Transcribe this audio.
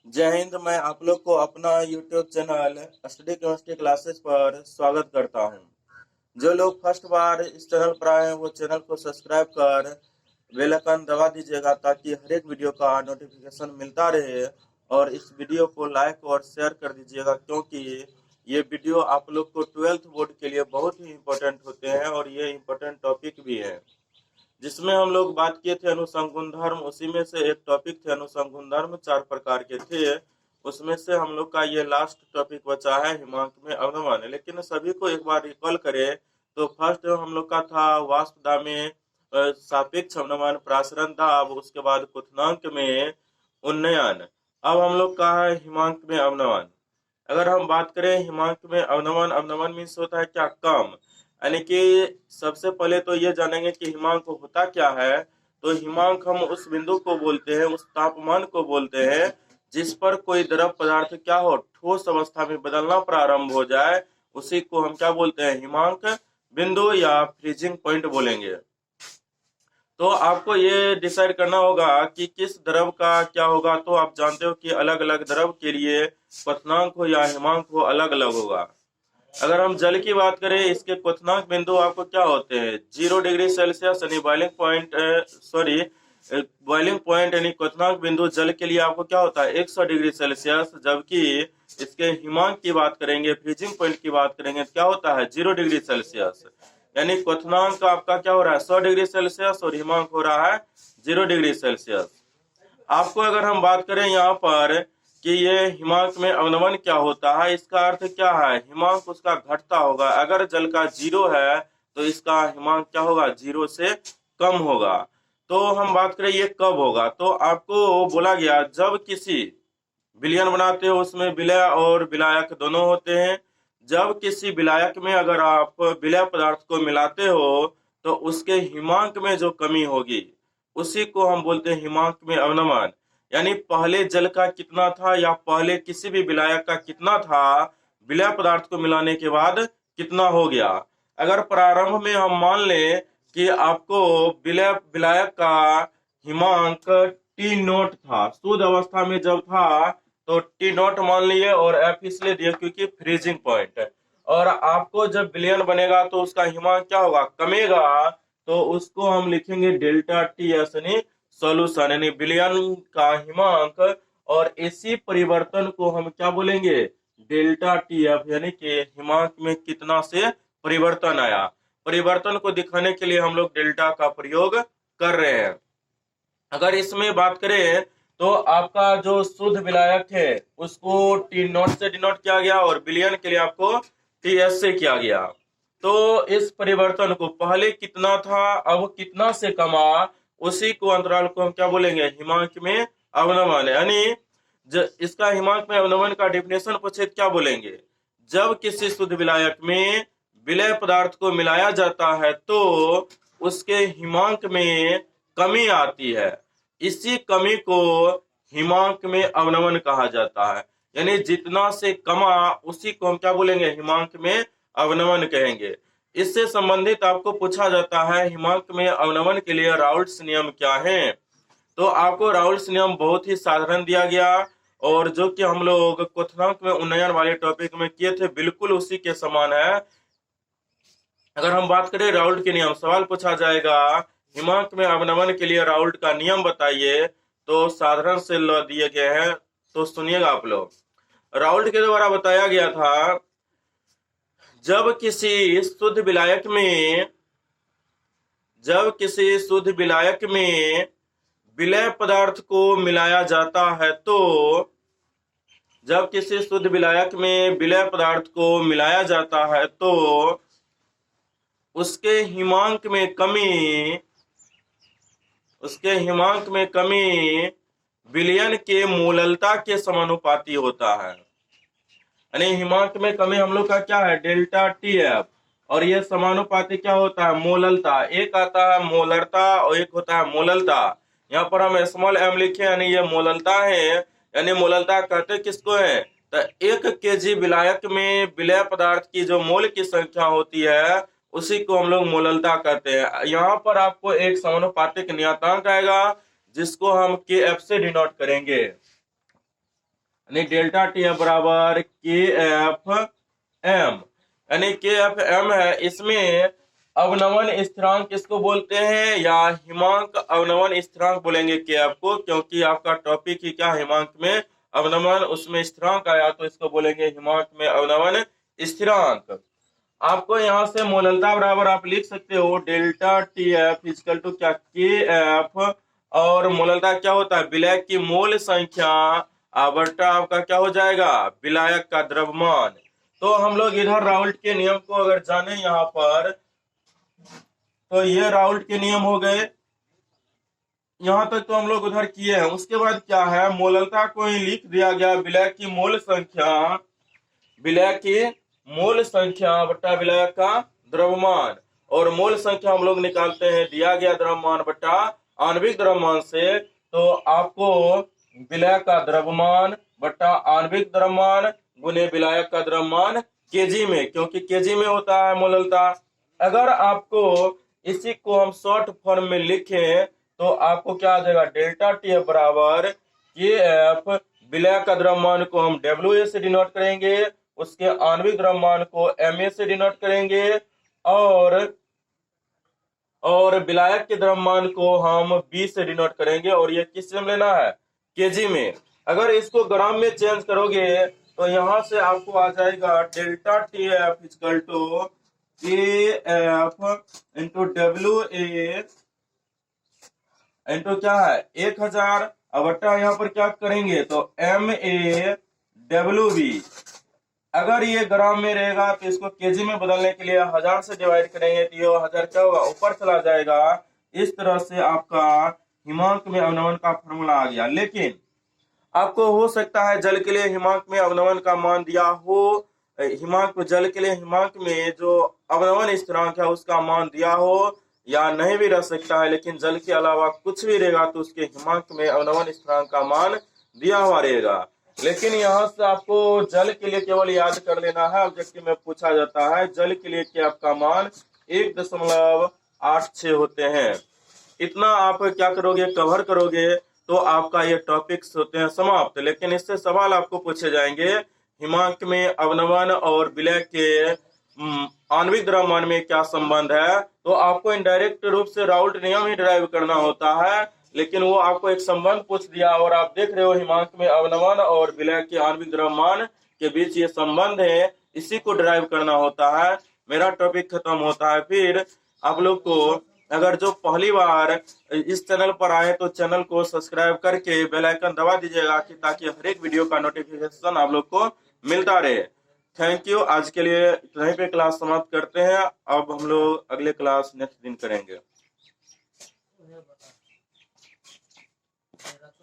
जय हिंद। मैं आप लोग को अपना YouTube channel study chemistry classes पर स्वागत करता हूं। जो लोग फर्स्ट बार इस चैनल पर आए हैं वो चैनल को सब्सक्राइब कर बेल आइकन दबा दीजिएगा ताकि हर एक वीडियो का नोटिफिकेशन मिलता रहे। और इस वीडियो को लाइक और शेयर कर दीजिएगा क्योंकि ये वीडियो आप लोग को 12th बोर्ड के लिए बहुत ही इम्पोर्टेंट होते हैं और ये इम्पोर्टेंट टॉपिक भी है जिसमें हम लोग बात किए थे अनुसंग गुणधर्म। उसी में से एक टॉपिक थे अनुसंग गुणधर्म, 4 प्रकार के थे। उसमें से हम लोग का ये लास्ट टॉपिक बचा है हिमांक में अवनमन। लेकिन सभी को एक बार रिकॉल करें तो फर्स्ट हम लोग का था वाष्पदाब में सापेक्ष अवनमन प्रासरण दाब, उसके बाद क्वथनांक में उन्नयन। अब हम लोग का है हिमांक में अवनमन। अगर हम बात करें हिमांक में अवनमन, अवनमन मीन्स होता है क्या, कम। यानी कि सबसे पहले तो ये जानेंगे कि हिमांक होता क्या है। तो हिमांक हम उस बिंदु को बोलते हैं, उस तापमान को बोलते हैं जिस पर कोई द्रव पदार्थ क्या हो, ठोस अवस्था में बदलना प्रारंभ हो जाए। उसी को हम क्या बोलते हैं, हिमांक बिंदु या फ्रीजिंग पॉइंट बोलेंगे। तो आपको ये डिसाइड करना होगा कि किस द्रव का क्या होगा। तो आप जानते हो कि अलग अलग द्रव के लिए क्वथनांक हो या हिमांक हो अलग अलग होगा। अगर हम जल की बात करें, इसके क्वथनांक बिंदु आपको क्या होते हैं, 0 डिग्री सेल्सियस यानी बॉइलिंग पॉइंट, बॉइलिंग पॉइंट यानी क्वथनांक बिंदु जल के लिए आपको क्या होता है 100 डिग्री सेल्सियस। जबकि इसके हिमांक की बात करेंगे, फ्रीजिंग पॉइंट की बात करेंगे तो क्या होता है 0 डिग्री सेल्सियस। यानी क्वथनांक आपका क्या हो रहा है 100 डिग्री सेल्सियस और हिमांक हो रहा है 0 डिग्री सेल्सियस। आपको अगर हम बात करें यहाँ पर कि ये हिमांक में अवनमन क्या होता है, इसका अर्थ क्या है, हिमांक उसका घटता होगा। अगर जल का 0 है तो इसका हिमांक क्या होगा, 0 से कम होगा। तो हम बात करें ये कब होगा, तो आपको बोला गया जब किसी विलयन बनाते हो उसमें विलय और विलायक दोनों होते हैं। जब किसी विलायक में अगर आप विलय पदार्थ को मिलाते हो तो उसके हिमांक में जो कमी होगी उसी को हम बोलते हैं हिमांक में अवनमन। यानी पहले जल का कितना था या पहले किसी भी विलायक का कितना था, विलय पदार्थ को मिलाने के बाद कितना हो गया। अगर प्रारंभ में हम मान लें कि आपको विलय विलायक का हिमांक टी नोट था, शुद्ध अवस्था में जब था तो टी नोट मान लिए और एफ इसलिए दिया क्योंकि फ्रीजिंग पॉइंट है। और आपको जब विलयन बनेगा तो उसका हिमांक क्या होगा, कमेगा। तो उसको हम लिखेंगे डेल्टा टी एस यानी सॉल्यूशन, यानी विलयन का हिमांक। और इसी परिवर्तन को हम क्या बोलेंगे, डेल्टा टी एफ, यानी कि हिमांक में कितना से परिवर्तन आया। परिवर्तन को दिखाने के लिए हम लोग डेल्टा का प्रयोग कर रहे हैं। अगर इसमें बात करें तो आपका जो शुद्ध विलायक है उसको टी नॉट से डिनोट किया गया और विलयन के लिए आपको टी एस से किया गया। तो इस परिवर्तन को पहले कितना था अब कितना से कमा, उसी को अंतराल को हम क्या बोलेंगे, हिमांक में अवनमन। यानी इसका हिमांक में अवनमन का डेफिनेशन पूछे क्या बोलेंगे, जब किसी शुद्ध विलायक में विलय पदार्थ को मिलाया जाता है तो उसके हिमांक में कमी आती है। इसी कमी को हिमांक में अवनमन कहा जाता है। यानी जितना से कमा उसी को हम क्या बोलेंगे, हिमांक में अवनमन कहेंगे। इससे संबंधित आपको पूछा जाता है हिमांक में अवनमन के लिए राउल्ट्स नियम क्या है। तो आपको राउल्ट्स नियम बहुत ही साधारण दिया गया और जो कि हम लोग क्वथनांक में उन्नयन वाले टॉपिक में किए थे बिल्कुल उसी के समान है। अगर हम बात करें राउल्ट के नियम, सवाल पूछा जाएगा हिमांक में अवनमन के लिए राउल्ट का नियम बताइए, तो साधारण से दिए गए हैं। तो सुनिएगा आप लोग। राउल्ट के द्वारा बताया गया था जब किसी शुद्ध विलायक में विलय पदार्थ को मिलाया जाता है तो जब किसी शुद्ध विलायक में विलय पदार्थ को मिलाया जाता है तो उसके हिमांक में कमी विलयन के मूललता के समानुपाती होता है। यानी हिमांक में कमी हम लोग का क्या है, डेल्टा टी एफ, और ये समानुपाती क्या होता है, मोललता। एक आता है मोलरता और एक होता है मोललता। यहाँ पर हम स्मॉल एम लिखे यानी ये मोललता है। यानी मोललता कहते किसको है, तो 1 kg विलायक में विलय पदार्थ की जो मोल की संख्या होती है उसी को हम लोग मोललता कहते हैं। यहाँ पर आपको एक समानुपातिक नियतांक आएगा जिसको हम के एफ से डिनोट करेंगे। यानी डेल्टा टी एफ बराबर के एफ एम, यानी के एफ एम है। इसमें अवनमन स्थिरांक किसको बोलते हैं, या हिमांक अवनमन स्थिरांक बोलेंगे के एफ को, क्योंकि आपका टॉपिक ही क्या हिमांक में अवनमन, उसमें स्थिरांक आया तो इसको बोलेंगे हिमांक में अवनमन स्थिरांक। आपको यहाँ से मोललता बराबर आप लिख सकते हो delta T F is equal to क्या के एफ, और मोललता क्या होता है, विलायक की मोल संख्या बटा आपका क्या हो जाएगा, विलायक का द्रव्यमान। तो हम लोग इधर राउल्ट के नियम को अगर जाने यहाँ पर, तो ये राउल्ट के नियम हो गए, यहां तक तो हम लोग उधर किए हैं। उसके बाद क्या है, मोललता को ही लिख दिया गया, विलायक की मोल संख्या, विलायक की मोल संख्या बट्टा विलायक का द्रव्यमान, और मोल संख्या हम लोग निकालते हैं दिया गया द्रव्यमान बट्टा आणविक द्रव्यमान से। तो आपको विलायक का द्रव्यमान बट्टा आणविक द्रव्यमान गुने विलायक का द्रव्यमान केजी में, क्योंकि केजी में होता है मोललता। अगर आपको इसी को हम शॉर्ट फॉर्म में लिखें तो आपको क्या आ जाएगा, डेल्टा टी एफ बराबर के एफ, विलायक का द्रव्यमान को हम डब्ल्यू ए से डिनोट करेंगे, उसके आणविक द्रव्यमान को एम ए से डिनोट करेंगे, और विलायक के द्रव्यमान को हम बी से डिनोट करेंगे, और ये किस में लेना है, केजी में। अगर इसको ग्राम में चेंज करोगे तो यहां से आपको आ जाएगा delta T F equal to K F into W A into क्या है 1000, अब बट्टा यहाँ पर क्या करेंगे तो एम ए डब्ल्यू बी। अगर ये ग्राम में रहेगा तो इसको केजी में बदलने के लिए 1000 से डिवाइड करेंगे तो ये 1000 क्या होगा, ऊपर चला जाएगा। इस तरह से आपका हिमांक में अवनमन का फॉर्मूला आ गया। लेकिन आपको हो सकता है जल के लिए हिमांक में अवनमन का मान दिया हो, हिमांक जल के लिए हिमांक में जो अवनमन स्थिरांक है उसका मान दिया हो, या नहीं भी रह सकता है, लेकिन जल के अलावा कुछ भी रहेगा तो उसके हिमांक में अवनमन स्थिरांक का मान दिया हुआ रहेगा। लेकिन यहाँ से आपको जल के लिए केवल याद कर लेना है, ऑब्जेक्टिव में पूछा जाता है जल के लिए के आपका मान 1.86 होते हैं। इतना आप क्या करोगे, कवर करोगे तो आपका ये टॉपिक्स होते हैं समाप्त। लेकिन इससे सवाल आपको पूछे जाएंगे, हिमांक में अवनमन और विलय के आणविक द्रव्यमान में क्या संबंध है, तो आपको इनडायरेक्ट रूप से राउल्ट नियम ही ड्राइव करना होता है। लेकिन वो आपको एक संबंध पूछ दिया और आप देख रहे हो हिमांक में अवनमन और विलय के आणविक द्रव्यमान के बीच ये संबंध है, इसी को ड्राइव करना होता है। मेरा टॉपिक खत्म होता है। फिर आप लोग को अगर जो पहली बार इस चैनल पर आए तो चैनल को सब्सक्राइब करके बेल आइकन दबा दीजिएगा कि ताकि हर एक वीडियो का नोटिफिकेशन आप लोग को मिलता रहे। Thank you. आज के लिए यहीं पे क्लास समाप्त करते हैं। अब हम लोग अगले क्लास नेक्स्ट दिन करेंगे।